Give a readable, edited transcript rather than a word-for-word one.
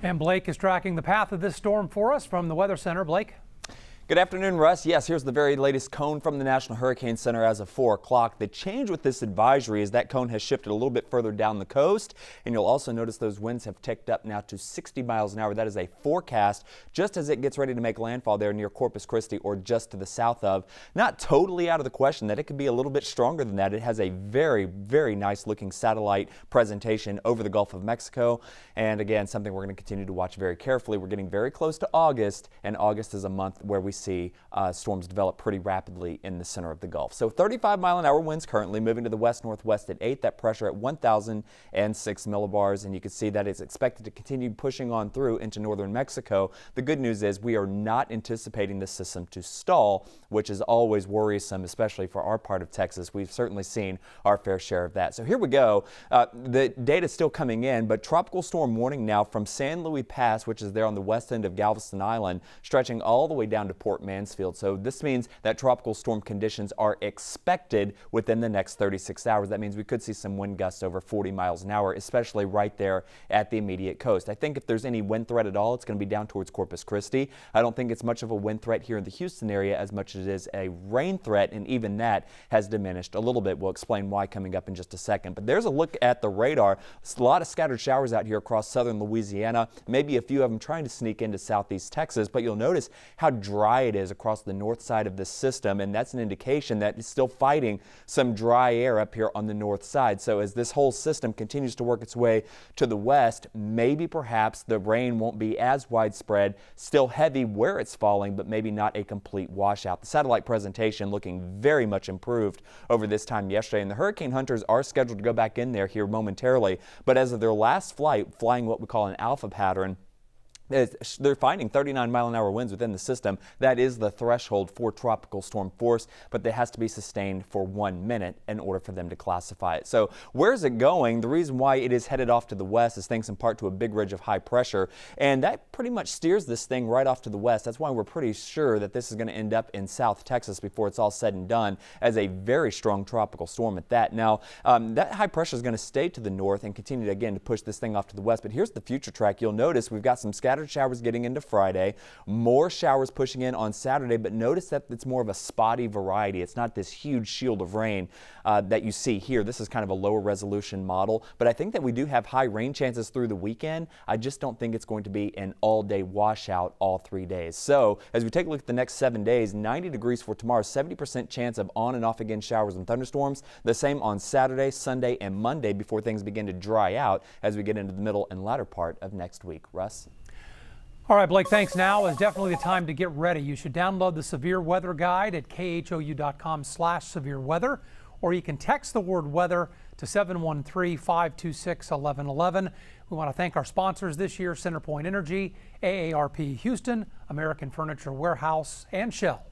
And Blake is tracking the path of this storm for us from the Weather Center. Blake. Good afternoon, Russ. Yes, here's the very latest cone from the National Hurricane Center as of 4 o'clock. The change with this advisory is that cone has shifted a little bit further down the coast, and you'll also notice those winds have ticked up now to 60 miles an hour. That is a forecast just as it gets ready to make landfall there near Corpus Christi or just to the south of. Not totally out of the question that it could be a little bit stronger than that. It has a very, very nice looking satellite presentation over the Gulf of Mexico, and again, something we're going to continue to watch very carefully. We're getting very close to August, and August is a month where we see storms develop pretty rapidly in the center of the Gulf. So 35-mile-an-hour winds currently moving to the west-northwest at 8. That pressure at 1,006 millibars, and you can see that it's expected to continue pushing on through into northern Mexico. The good news is we are not anticipating this system to stall, which is always worrisome, especially for our part of Texas. We've certainly seen our fair share of that. So here we go. The data is still coming in, but tropical storm warning now from San Luis Pass, which is there on the west end of Galveston Island, stretching all the way down to Port Mansfield. So this means that tropical storm conditions are expected within the next 36 hours. That means we could see some wind gusts over 40 miles an hour, especially right there at the immediate coast. I think if there's any wind threat at all, it's going to be down towards Corpus Christi. I don't think it's much of a wind threat here in the Houston area as much as it is a rain threat, and even that has diminished a little bit. We'll explain why coming up in just a second. But there's a look at the radar. There's a lot of scattered showers out here across southern Louisiana, maybe a few of them trying to sneak into southeast Texas, but you'll notice how dry it is across the north side of this system, and that's an indication that it's still fighting some dry air up here on the north side. So as this whole system continues to work its way to the west, maybe perhaps the rain won't be as widespread, still heavy where it's falling, but maybe not a complete washout. The satellite presentation looking very much improved over this time yesterday, and the hurricane hunters are scheduled to go back in there here momentarily, but as of their last flight, flying what we call an alpha pattern, they're finding 39-mile-an-hour winds within the system. That is the threshold for tropical storm force, but it has to be sustained for 1 minute in order for them to classify it. So where's it going? The reason why it is headed off to the west is thanks in part to a big ridge of high pressure, and that pretty much steers this thing right off to the west. That's why we're pretty sure that this is going to end up in South Texas before it's all said and done as a very strong tropical storm at that. Now, that high pressure is going to stay to the north and continue again to push this thing off to the west, but here's the future track. You'll notice we've got some scattered showers getting into Friday, more showers pushing in on Saturday, but notice that it's more of a spotty variety. It's not this huge shield of rain that you see here. This is kind of a lower resolution model, but I think that we do have high rain chances through the weekend. I just don't think it's going to be an all-day washout all 3 days. So as we take a look at the next 7 days, 90 degrees for tomorrow, 70% chance of on and off again showers and thunderstorms. The same on Saturday, Sunday, and Monday before things begin to dry out as we get into the middle and latter part of next week. Russ? All right, Blake, thanks. Now is definitely the time to get ready. You should download the Severe Weather Guide at khou.com/severe weather, or you can text the word weather to 713-526-1111. We want to thank our sponsors this year: CenterPoint Energy, AARP Houston, American Furniture Warehouse, and Shell.